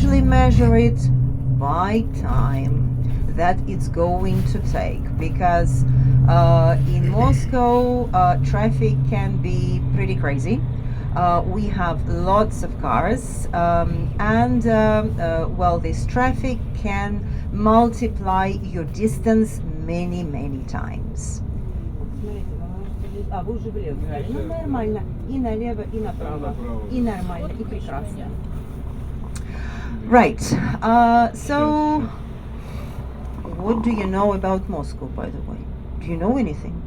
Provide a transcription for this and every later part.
usually measure it by time that it's going to take, because in Moscow traffic can be pretty crazy. We have lots of cars, and well, this traffic can multiply your distance many times. А вы уже влево брали. Ну, нормально. И налево, и направо. И нормально, и прекрасно. Right. So, what do you know about Moscow, by the way? Do you know anything?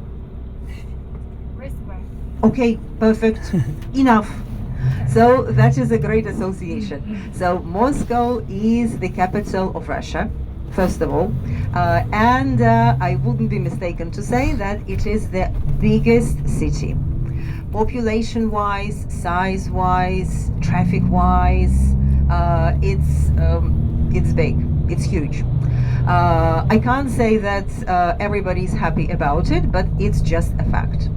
Okay, perfect. Enough. So that is a great association. So Moscow is the capital of Russia, first of all, and I wouldn't be mistaken to say that it is the biggest city, population-wise, size-wise, traffic-wise. It's big. It's huge. I can't say that everybody's happy about it, but it's just a fact.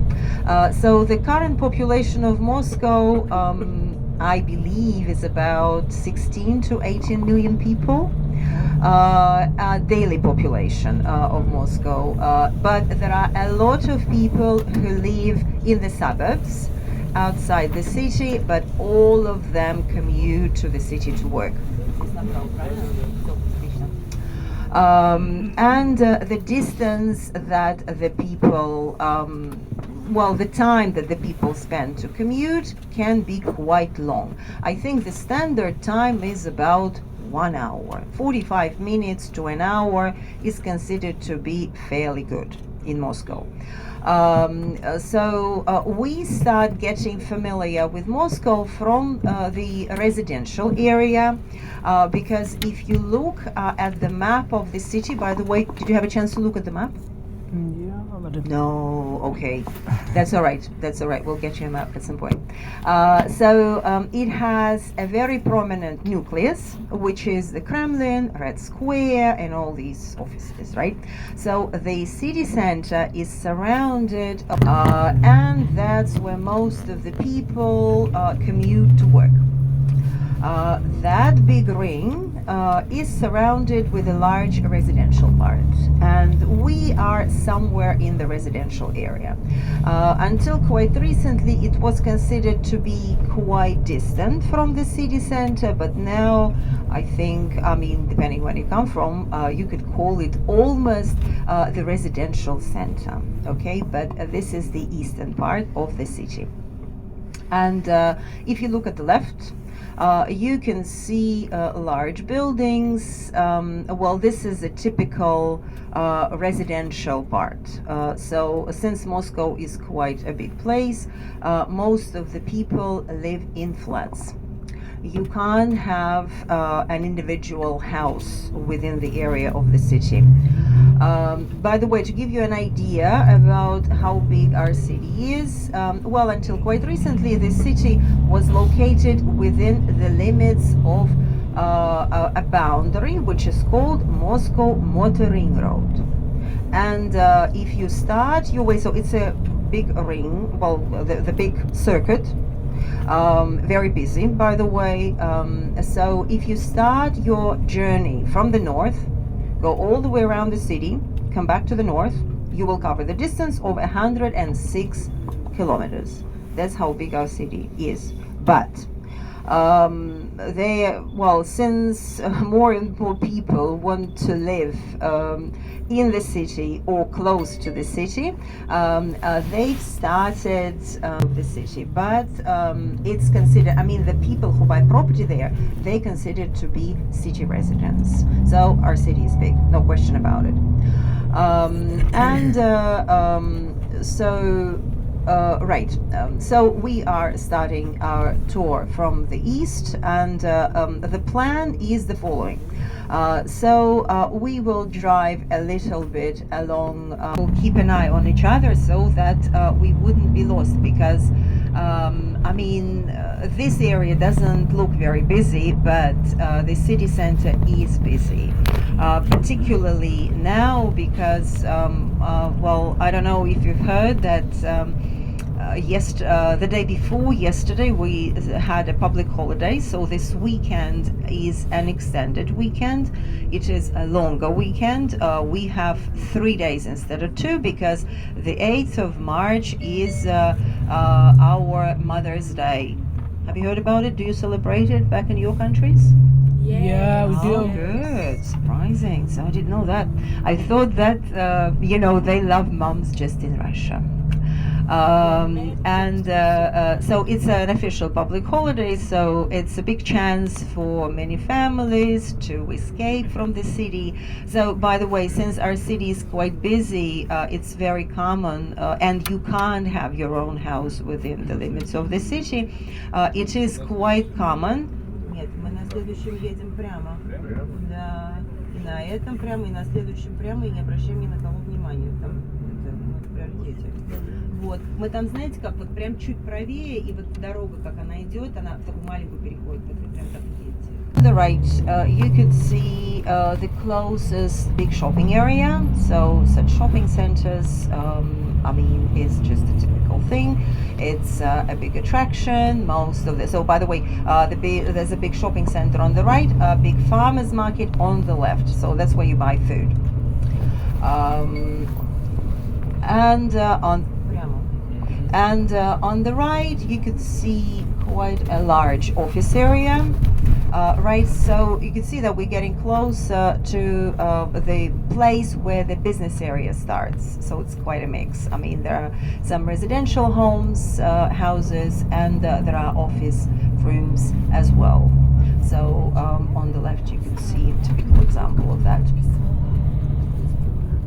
So the current population of Moscow, I believe, is about 16 to 18 million people. Daily population of Moscow, but there are a lot of people who live in the suburbs outside the city, but all of them commute to the city to work. And the distance that the people, well, the time that the people spend to commute can be quite long. I think the standard time is about 1 hour. 45 minutes to an hour is considered to be fairly good in Moscow. So we start getting familiar with Moscow from the residential area, because if you look at the map of the city, by the way, did you have a chance to look at the map? No, okay, that's all right. That's all right. We'll get you a map at some point. So it has a very prominent nucleus, which is the Kremlin, Red Square, and all these offices, right? So the city center is surrounded, and that's where most of the people commute to work. That big ring is surrounded with a large residential part, and we are somewhere in the residential area. Until quite recently, it was considered to be quite distant from the city center, but now I think, I mean, depending where you come from, you could call it almost the residential center, okay? But this is the eastern part of the city. And if you look at the left, you can see large buildings. Well, this is a typical residential part. So since Moscow is quite a big place, most of the people live in flats. You can't have an individual house within the area of the city. By the way, to give you an idea about how big our city is, well, until quite recently, the city was located within the limits of a boundary which is called Moscow Motor Ring Road. And if you start your way, so it's a big ring, well, the big circuit, very busy, by the way. So if you start your journey from the north, go all the way around the city, come back to the north, you will cover the distance of 106 kilometers. That's how big our city is. But well, since more and more people want to live in the city or close to the city, they've started the city, but it's considered, I mean, the people who buy property there, they consider it to be city residents. So our city is big, no question about it. So we are starting our tour from the east, and the plan is the following. We will drive a little bit along, we'll keep an eye on each other so that we wouldn't be lost, because I mean, this area doesn't look very busy, but the city center is busy, particularly now because, well, I don't know if you've heard that the day before yesterday we had a public holiday, so this weekend is an extended weekend. It is a longer weekend. We have 3 days instead of 2 because the 8th of March is our Mother's Day. Have you heard about it? Do you celebrate it back in your countries? Yeah, we do. Oh, good. Surprising. So I didn't know that. I thought that, they love moms just in Russia. So it's an official public holiday, so it's a big chance for many families to escape from the city. So, by the way, since our city is quite busy, it's very common, and you can't have your own house within the limits of the city. It is quite common. Нет, мы на следующем едем прямо. Да, и на этом прямо, и на следующем прямо, и не обращаем ни на кого внимания. Там, мы в приоритете. Вот. Мы там, знаете, как вот прям чуть правее, и вот дорога, как она идет, она в такую маленькую переходит, вот вы прям так едете. On the right, you could see the closest big shopping area. So such shopping centers, is just a typical thing. It's a big attraction. So by the way, there's a big shopping center on the right, a big farmers market on the left. So that's where you buy food. On the right, you could see quite a large office area. Right, so you can see that we're getting close to the place where the business area starts. So it's quite a mix. I mean, there are some residential homes, houses, and there are office rooms as well. So on the left, you can see a typical example of that.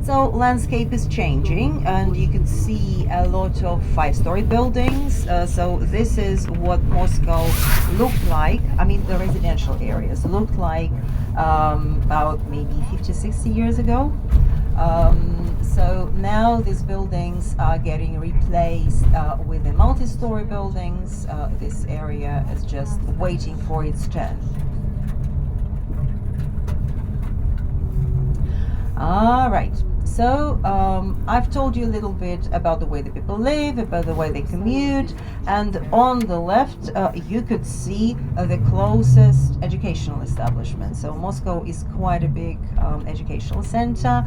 So landscape is changing, and you can see a lot of 5-story buildings. So this is what Moscow looked like. I mean, the residential areas looked like about maybe 50, 60 years ago. So now these buildings are getting replaced with the multi-story buildings. This area is just waiting for its turn. All right. So I've told you a little bit about the way the people live, about the way they commute, and on the left you could see the closest educational establishment. So Moscow is quite a big educational center.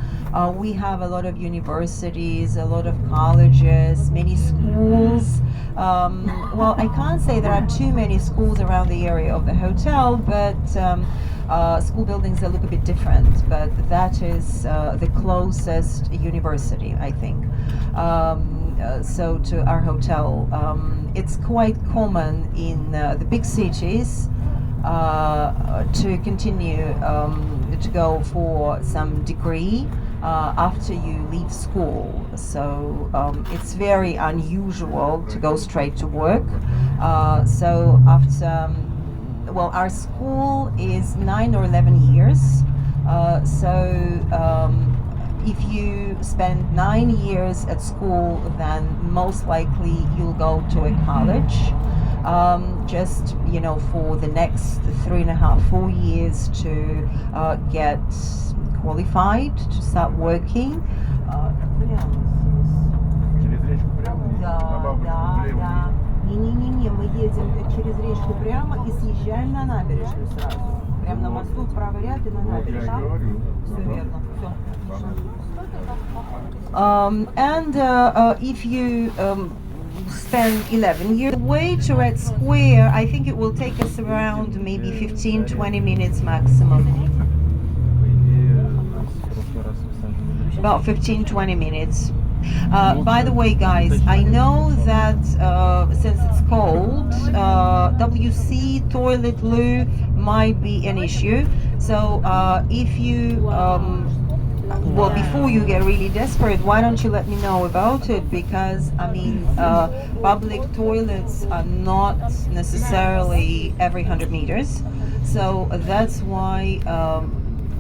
We have a lot of universities, a lot of colleges, many schools. Well, I can't say there are too many schools around the area of the hotel, but school buildings, they look a bit different, but that is the closest university, I think. So to our hotel, it's quite common in the big cities to continue to go for some degree after you leave school. So it's very unusual to go straight to work. So after well, our school is 9 or 11 years. If you spend 9 years at school, then most likely you'll go to a college. Just, for the next 3.5, 4 years to get qualified, to start working. Не-не-не, мы едем через речку прямо и съезжаем на набережную сразу. Прямо на мосту, правый ряд и на набережную. Все верно, все. If you spend 11 years away to Red Square, I think it will take us around maybe 15-20 minutes maximum. About 15-20 minutes. By the way, guys, I know that since it's cold, WC toilet loo might be an issue. So if you, well, before you get really desperate, why don't you let me know about it? Because, I mean, public toilets are not necessarily every 100 meters. So that's why,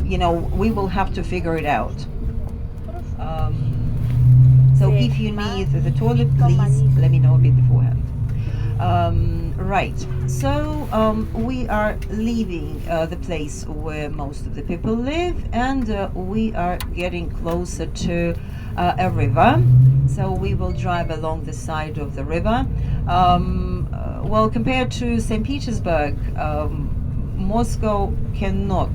we will have to figure it out. So if you need the toilet, please let me know a bit beforehand. Right. So we are leaving the place where most of the people live, and we are getting closer to a river. So we will drive along the side of the river. Well, compared to St. Petersburg, Moscow cannot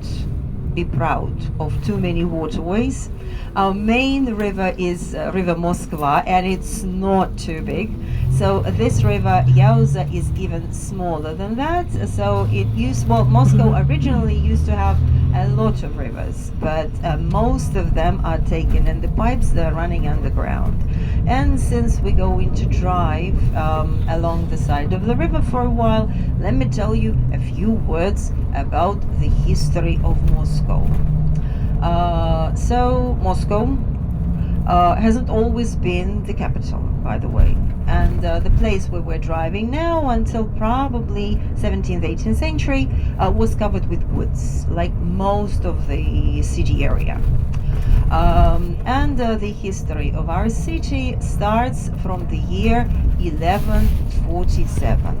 be proud of too many waterways. Our main river is River Moskva, and it's not too big. So this river Yauza is even smaller than that. So Moscow originally used to have a lot of rivers, but most of them are taken in the pipes that are running underground. And since we're going to drive along the side of the river for a while, let me tell you a few words about the history of Moscow. So Moscow hasn't always been the capital, by the way, and the place where we're driving now until probably 17th, 18th century was covered with woods, like most of the city area. And the history of our city starts from the year 1147.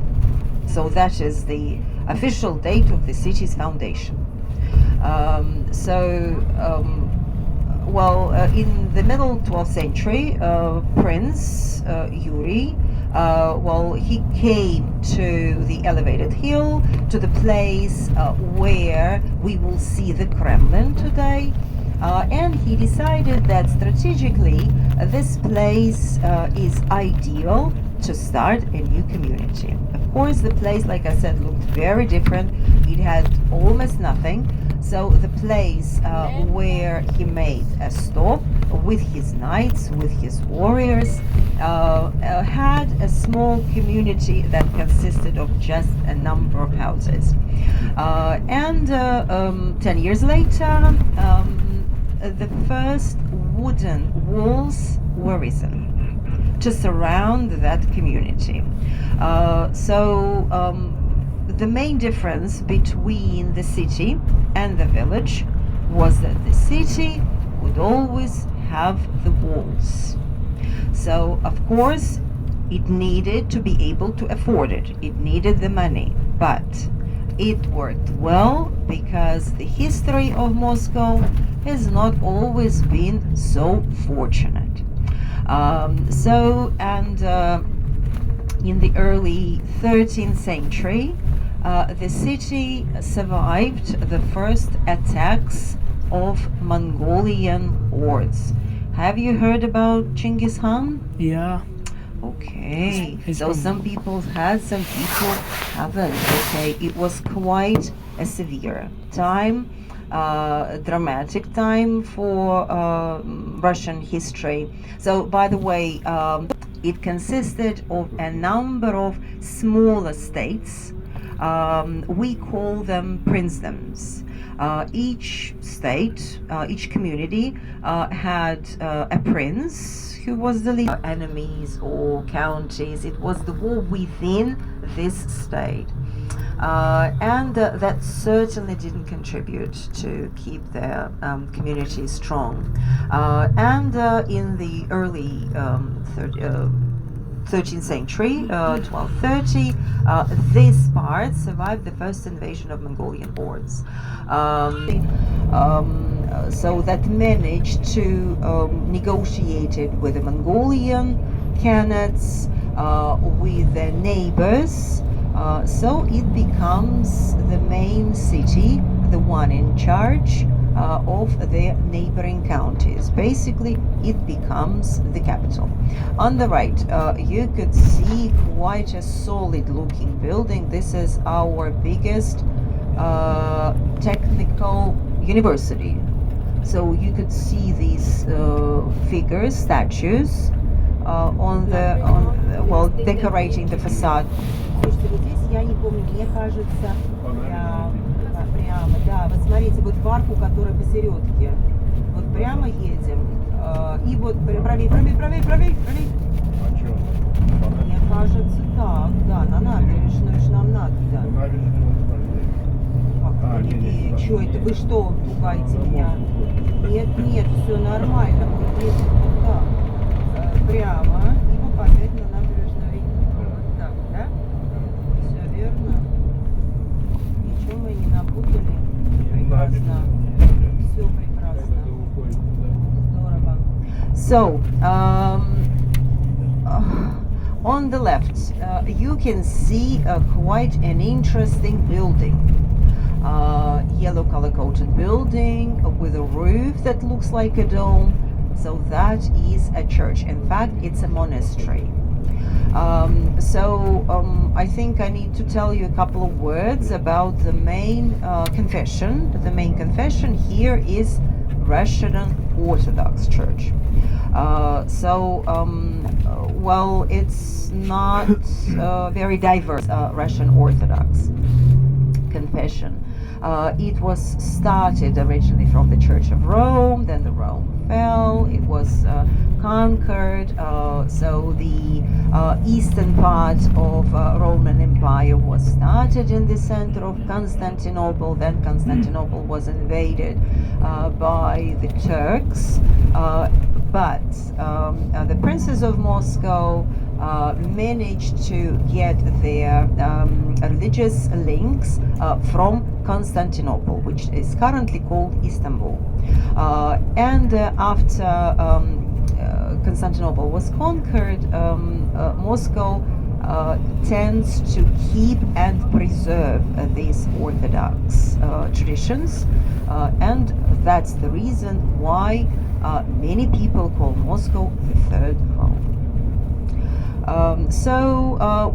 So that is the official date of the city's foundation. In the middle 12th century, Prince Yuri, he came to the elevated hill, to the place where we will see the Kremlin today, and he decided that strategically this place is ideal to start a new community. Of course, the place, like I said, looked very different. It had almost nothing. So the place where he made a stop with his knights, with his warriors, had a small community that consisted of just a number of houses. 10 years later, the first wooden walls were risen to surround that community. The main difference between the city and the village was that the city would always have the walls. So, of course, it needed to be able to afford it. It needed the money, but it worked well because the history of Moscow has not always been so fortunate. In the early 13th century, the city survived the first attacks of Mongolian hordes. Have you heard about Genghis Khan? Yeah. Okay. So some people had, some people haven't. Okay. It was quite a severe time, dramatic time for Russian history. So, by the way, it consisted of a number of smaller states. We call them princedoms. Each state, each community had a prince who was the leader. Enemies or counties, it was the war within this state. That certainly didn't contribute to keep their community strong. In the early 13th century, 1230, this part survived the first invasion of Mongolian hordes. So that managed to negotiate it with the Mongolian Khanates, with their neighbors. So it becomes the main city, the one in charge of the neighboring counties. Basically, it becomes the capital. On the right, you could see quite a solid-looking building. This is our biggest technical university. So you could see these figures, statues, decorating the facade. Я не помню, мне кажется, прямо, да, вот смотрите, вот в арку, которая посередке, вот прямо едем, и вот правее. Мне кажется, так, да, на набережную ж нам надо, да. Что это, вы что, пугаете меня? Нет, все нормально, мы едем вот так, прямо, и опять на набережную, так, да? прекрасно. Все прекрасно. Здорово. So, on the left, you can see quite an interesting building. Yellow color coated building with a roof that looks like a dome. So that is a church. In fact, it's a monastery. I think I need to tell you a couple of words about the main confession. The main confession here is Russian Orthodox Church. Well, it's not very diverse Russian Orthodox confession. It was started originally from the Church of Rome, then the Rome fell, it was conquered, so the eastern part of Roman Empire was started in the center of Constantinople. Then Constantinople was invaded by the Turks, but the princes of Moscow managed to get their religious links from Constantinople, which is currently called Istanbul. And after Constantinople was conquered, Moscow tends to keep and preserve these Orthodox traditions, and that's the reason why many people call Moscow the third Rome.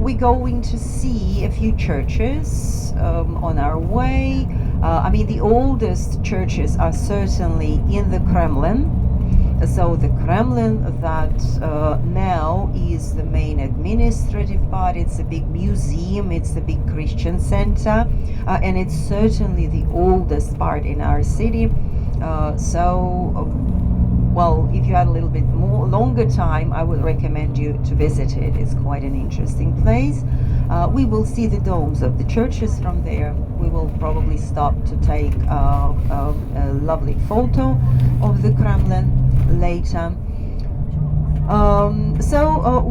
We're going to see a few churches on our way. I mean, the oldest churches are certainly in the Kremlin. So the Kremlin that now is the main administrative part. It's a big museum, it's a big Christian center, and it's certainly the oldest part in our city. Well, if you had a little bit more longer time, I would recommend you to visit it. It's quite an interesting place. We will see the domes of the churches from there. We will probably stop to take a lovely photo of the Kremlin later.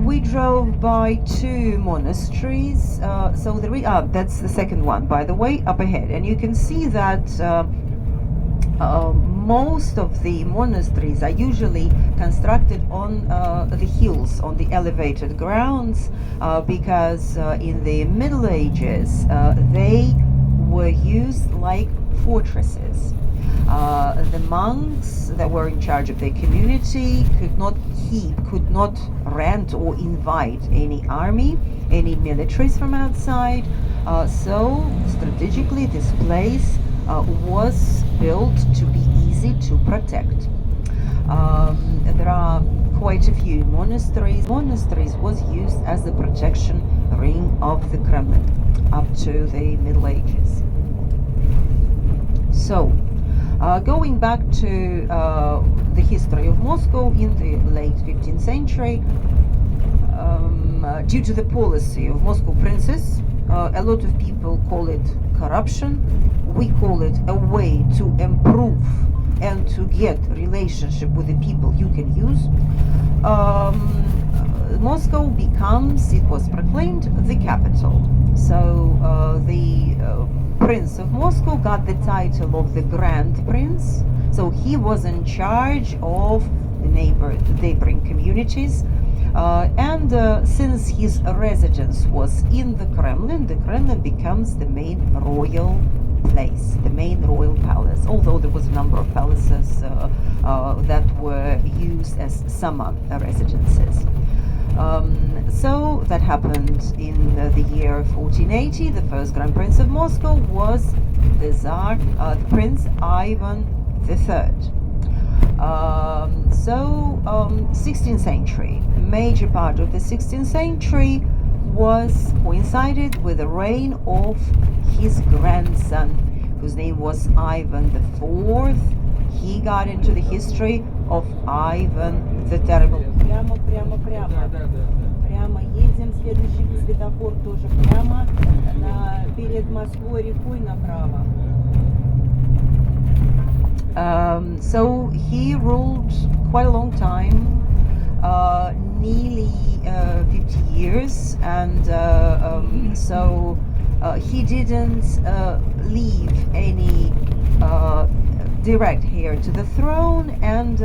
We drove by two monasteries. That's the second one, by the way, up ahead. And you can see that most of the monasteries are usually constructed on the hills, on the elevated grounds, because in the Middle Ages they were used like fortresses. The monks that were in charge of their community could not rent or invite any army, any militaries from outside. So strategically this place was built to be easy to protect. There are quite a few monasteries. Monasteries was used as the protection ring of the Kremlin up to the Middle Ages. So, going back to the history of Moscow in the late 15th century, due to the policy of Moscow princes, a lot of people call it corruption. We call it a way to improve and to get relationship with the people you can use. Moscow becomes, it was proclaimed, the capital. So the Prince of Moscow got the title of the Grand Prince. So he was in charge of the neighboring communities. Since his residence was in the Kremlin becomes the main royal place, the main royal palace, although there was a number of palaces that were used as summer residences. So that happened in the year 1480. The first Grand Prince of Moscow was the Tsar, Prince Ivan III. 16th century, a major part of the 16th century was coincided with the reign of his grandson, whose name was Ivan IV. He got into the history of Ivan the Terrible. Прямо. Прямо едем, следующий светофор тоже прямо, перед Москвой рекой направо. So he ruled quite a long time, nearly 50 years, and he didn't leave any direct heir to the throne, and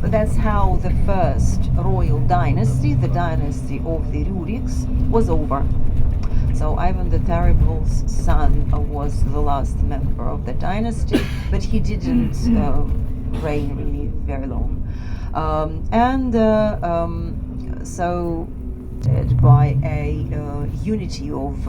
that's how the first royal dynasty, the dynasty of the Ruriks, was over. So Ivan the Terrible's son was the last member of the dynasty, but he didn't reign really very long. So by a unity of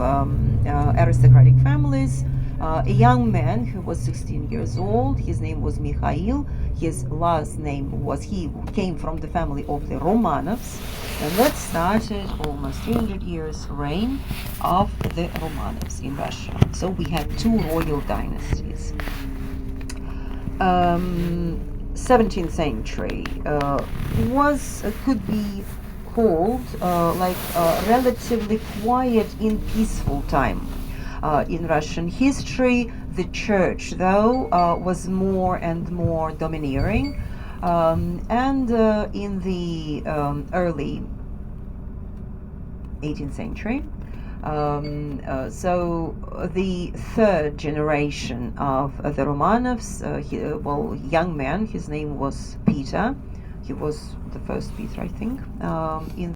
aristocratic families, a young man who was 16 years old, his name was Mikhail, his last name was, he came from the family of the Romanovs, and that started almost 300 years reign of the Romanovs in Russia. So we had two royal dynasties. 17th century could be called like a relatively quiet and peaceful time in Russian history. The church, though, was more and more domineering, and in the early 18th century, so the third generation of the Romanovs, young man, his name was Peter. He was the first Peter, I think, in